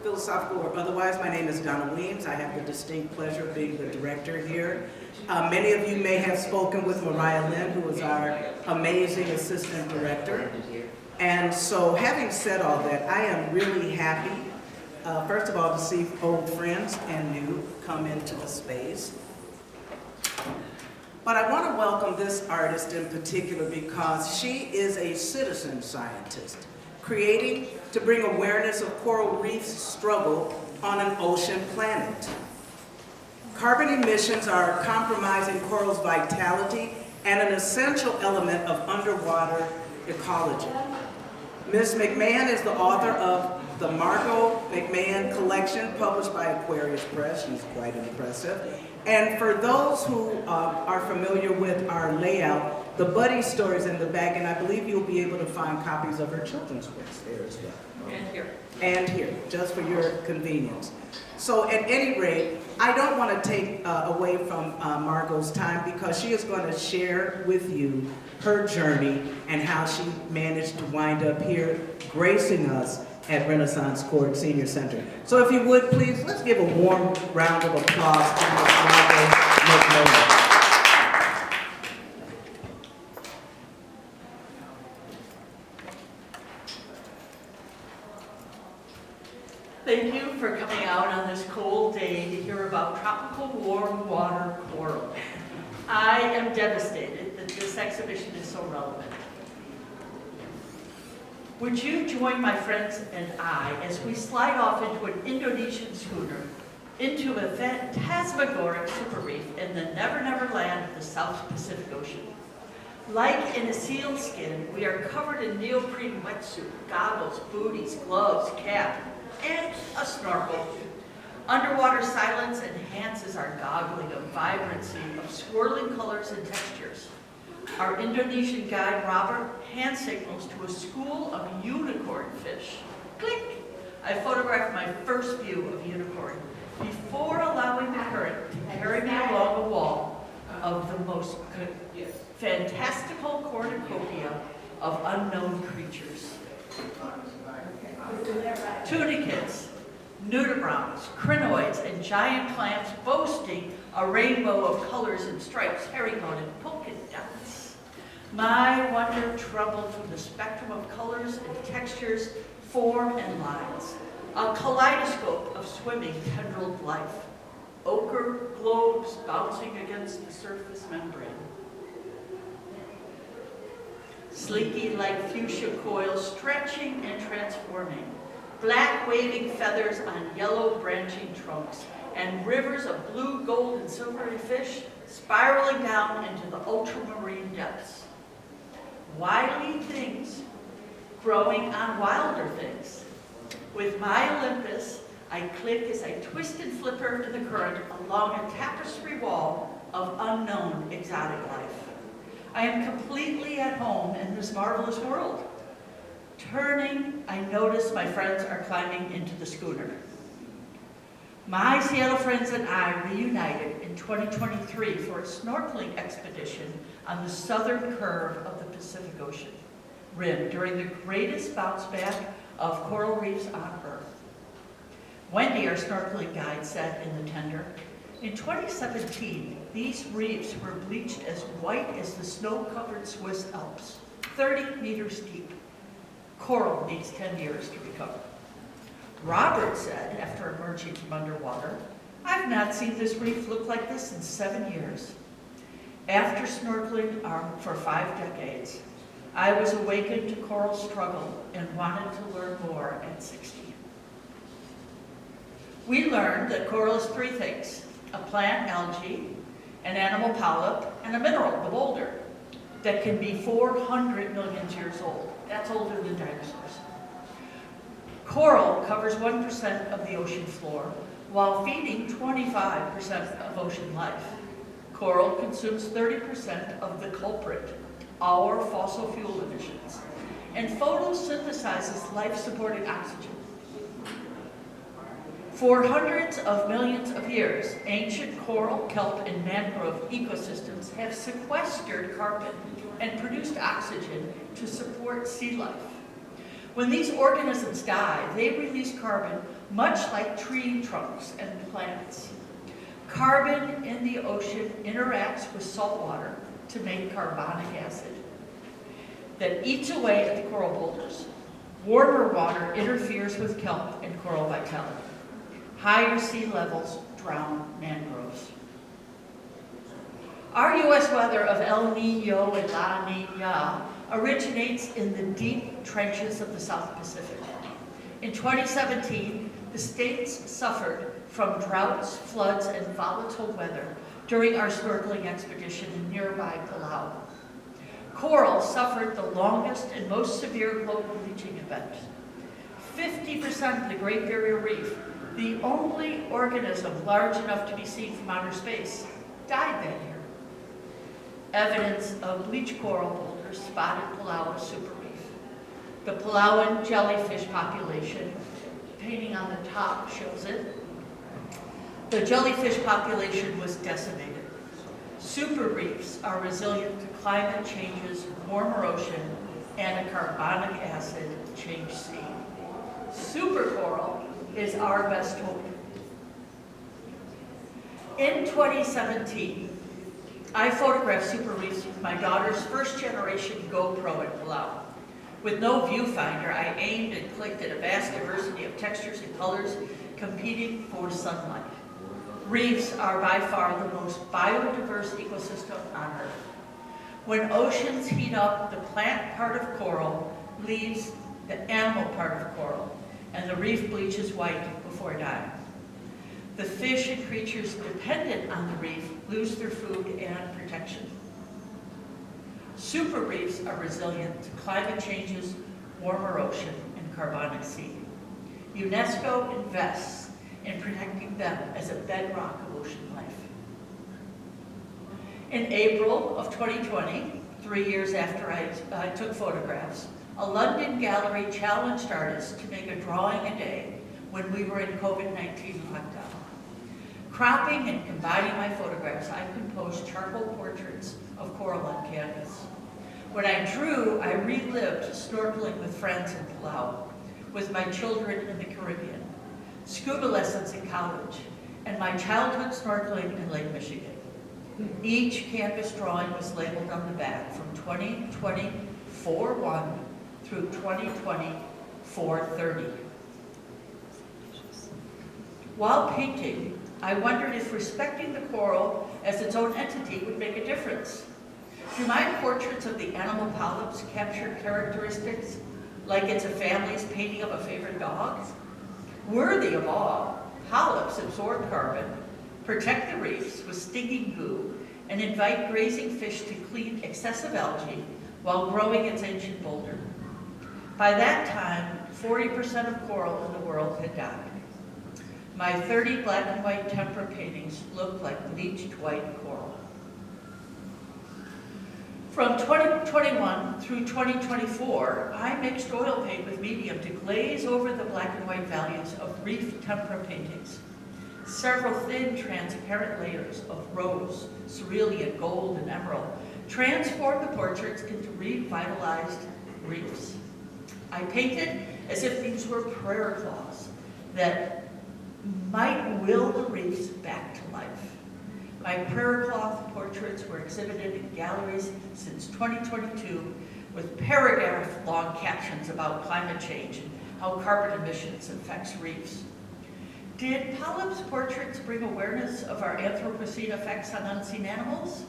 Philosophical or otherwise, my name is Donna Weems. I have the distinct pleasure of being the director here. Many of you may have spoken with Mariah Lynn, who is our amazing assistant director. And so having said all that, I am really happy, first of all, to see old friends and new come into the space. But I want to welcome this artist in particular because she is a citizen scientist, creating to bring awareness of coral reefs' struggle on an ocean planet. Carbon emissions are compromising coral's vitality and an essential element of underwater ecology. Ms. McMahon is the author of the Margot McMahon collection published by Aquarius Press. She's quite impressive. And for those who are familiar with our layout, the Buddy stories in the back, and I believe you'll be able to find copies of her children's books there as well. And here. And here, just for your convenience. So at any rate, I don't want to take away from Margot's time because she is going to share with you her journey and how she managed to wind up here gracing us at Renaissance Court Senior Center. So if you would, please, let's give a warm round of applause to Ms. Margot McMahon. Thank you for coming out on this cold day to hear about tropical warm water coral. I am devastated that this exhibition is so relevant. Would you join my friends and I as we slide off into an Indonesian schooner into a phantasmagoric super reef in the Never Never land of the South Pacific Ocean? Like in a seal skin, we are covered in neoprene wetsuit, goggles, booties, gloves, cap, and a snorkel. Underwater silence enhances our goggling of vibrancy of swirling colors and textures. Our Indonesian guide, Robert, hand signals to a school of unicorn fish. Click! I photographed my first view of unicorn before allowing the current to carry me along a wall of the most fantastical cornucopia of unknown creatures. Tunicates, nudibranchs, crinoids, and giant clams boasting a rainbow of colors and stripes, herringbone, and polka dots. My wonder traveled through the spectrum of colors and textures, form and lines, a kaleidoscope of swimming tendrilled life, ochre globes bouncing against the surface membrane. Sleeky like fuchsia coils stretching and transforming, black waving feathers on yellow branching trunks, and rivers of blue, gold, and silvery fish spiraling down into the ultramarine depths. Wily things growing on wilder things. With my Olympus, I click as I twist and flipper in the current along a tapestry wall of unknown exotic life. I am completely at home in this marvelous world. Turning, I notice my friends are climbing into the schooner. My Seattle friends and I reunited in 2023 for a snorkeling expedition on the southern curve of the Pacific Ocean rim during the greatest bounce back of coral reefs on Earth. Wendy, our snorkeling guide, said in the tender, in 2017, these reefs were bleached as white as the snow-covered Swiss Alps, 30 meters deep. Coral needs 10 years to recover. Robert said, after emerging from underwater, I've not seen this reef look like this in 7 years. After snorkeling for 5 decades, I was awakened to coral struggle and wanted to learn more at 60. We learned that coral is 3 things: a plant, algae, an animal, polyp, and a mineral, the boulder, that can be 400 million years old. That's older than dinosaurs. Coral covers 1% of the ocean floor, while feeding 25% of ocean life. Coral consumes 30% of the culprit, our fossil fuel emissions, and photosynthesizes life-supporting oxygen. For hundreds of millions of years, ancient coral, kelp, and mangrove ecosystems have sequestered carbon and produced oxygen to support sea life. When these organisms die, they release carbon much like tree trunks and plants. Carbon in the ocean interacts with salt water to make carbonic acid that eats away at the coral boulders. Warmer water interferes with kelp and coral vitality. Higher sea levels drown mangroves. Our U.S. weather of El Nino and La Nina originates in the deep trenches of the South Pacific. In 2017, the states suffered from droughts, floods, and volatile weather during our snorkeling expedition in nearby Palau. Coral suffered the longest and most severe global bleaching event. 50% of the Great Barrier Reef, the only organism large enough to be seen from outer space, died that year. Evidence of bleached coral boulders spotted Palau super reef. The Palauan jellyfish population, painting on the top shows it. The jellyfish population was decimated. Super reefs are resilient to climate changes, warmer ocean, and a carbonic acid changed sea. Super coral is our best hope. In 2017, I photographed super reefs with my daughter's first generation GoPro in Palau. With no viewfinder, I aimed and clicked at a vast diversity of textures and colors competing for sunlight. Reefs are by far the most biodiverse ecosystem on Earth. When oceans heat up, the plant part of coral leaves the animal part of coral, and the reef bleaches white before dying. The fish and creatures dependent on the reef lose their food and protection. Super reefs are resilient to climate changes, warmer ocean, and carbonic sea. UNESCO invests in protecting them as a bedrock of ocean life. In April of 2020, 3 years after I took photographs, a London gallery challenged artists to make a drawing a day when we were in COVID-19 lockdown. Cropping and combining my photographs, I composed charcoal portraits of coral on canvas. When I drew, I relived snorkeling with friends in Palau, with my children in the Caribbean, scuba lessons in college, and my childhood snorkeling in Lake Michigan. Each canvas drawing was labeled on the back from 2020 4/1 through 2020 4/30. While painting, I wondered if respecting the coral as its own entity would make a difference. Do my portraits of the animal polyps capture characteristics like it's a family's painting of a favorite dog? Worthy of awe, polyps absorb carbon, protect the reefs with stinging goo, and invite grazing fish to clean excessive algae while growing its ancient boulder. By that time, 40% of coral in the world had died. My 30 black and white tempera paintings look like bleached white coral. From 2021 through 2024, I mixed oil paint with medium to glaze over the black and white values of reef tempera paintings. Several thin transparent layers of rose, cerulean, gold, and emerald transformed the portraits into revitalized reefs. I painted as if these were prayer claws that might will the reefs back to life. My prayer cloth portraits were exhibited in galleries since 2022 with paragraph-long captions about climate change and how carbon emissions affects reefs. Did polyps portraits bring awareness of our Anthropocene effects on unseen animals?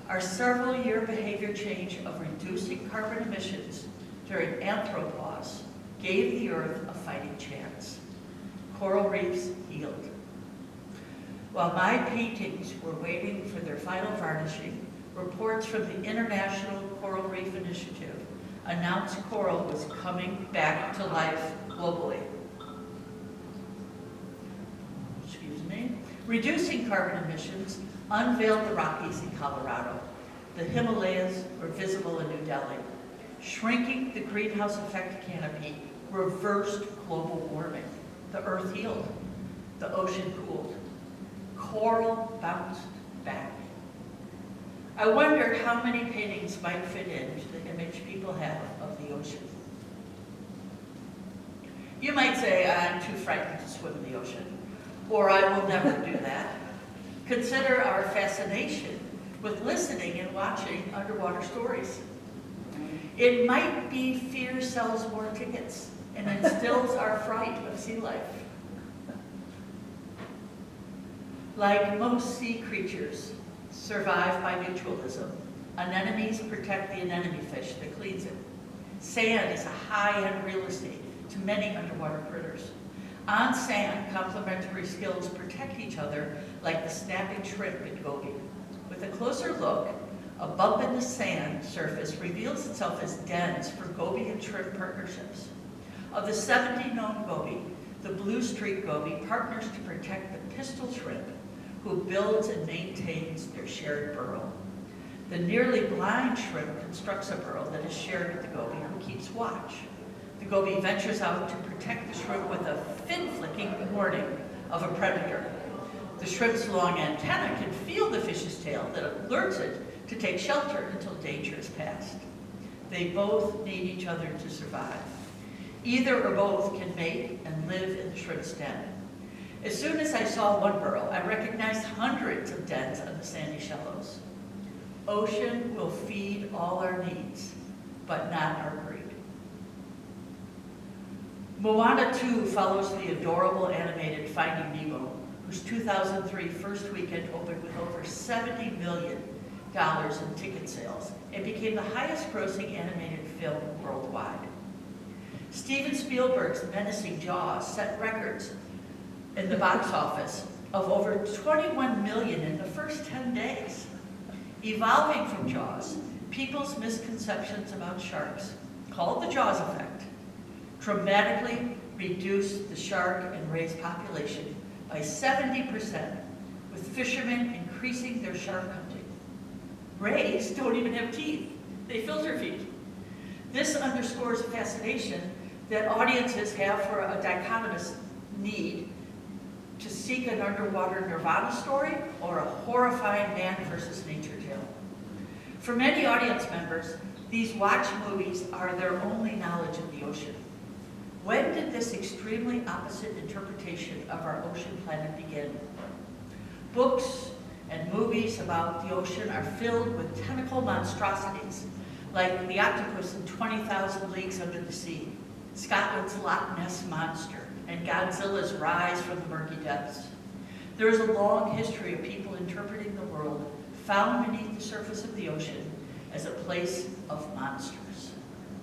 Our several-year behavior change of reducing carbon emissions during anthropause gave the Earth a fighting chance. Coral reefs healed. While my paintings were waiting for their final varnishing, reports from the International Coral Reef Initiative announced coral was coming back to life globally. Reducing carbon emissions unveiled the Rockies in Colorado. The Himalayas were visible in New Delhi. Shrinking the greenhouse effect canopy reversed global warming. The Earth healed. The ocean cooled. Coral bounced back. I wondered how many paintings might fit into the image people have of the ocean. You might say, I'm too frightened to swim in the ocean, or I will never do that. Consider our fascination with listening and watching underwater stories. It might be fear sells more tickets and instills our fright of sea life. Like most sea creatures, survive by mutualism. Anemones protect the anemone fish that cleans it. Sand is a high-end real estate to many underwater critters. On sand, complementary skills protect each other like the snapping shrimp in goby. With a closer look, a bump in the sand surface reveals itself as dens for goby and shrimp partnerships. Of the 70 known goby, the blue streak goby partners to protect the pistol shrimp, who builds and maintains their shared burrow. The nearly blind shrimp constructs a burrow that is shared with the goby, who keeps watch. The goby ventures out to protect the shrimp with a fin-flicking warning of a predator. The shrimp's long antenna can feel the fish's tail that alerts it to take shelter until danger is past. They both need each other to survive. Either or both can mate and live in the shrimp's den. As soon as I saw one burrow, I recognized hundreds of dens on the sandy shallows. Ocean will feed all our needs, but not our greed. Moana 2 follows the adorable animated Finding Nemo, whose 2003 first weekend opened with over $70 million in ticket sales and became the highest grossing animated film worldwide. Steven Spielberg's menacing Jaws set records in the box office of over 21 million in the first 10 days. Evolving from Jaws, people's misconceptions about sharks, called the Jaws effect, dramatically reduced the shark and rays population by 70%, with fishermen increasing their shark hunting. Rays don't even have teeth. They filter feed. This underscores a fascination that audiences have for a dichotomous need to seek an underwater nirvana story or a horrifying man versus nature tale. For many audience members, these watch movies are their only knowledge of the ocean. When did this extremely opposite interpretation of our ocean planet begin? Books and movies about the ocean are filled with tentacle monstrosities, like the octopus in 20,000 Leagues Under the Sea, Scotland's Loch Ness Monster, and Godzilla's rise from the murky depths. There is a long history of people interpreting the world found beneath the surface of the ocean as a place of monsters.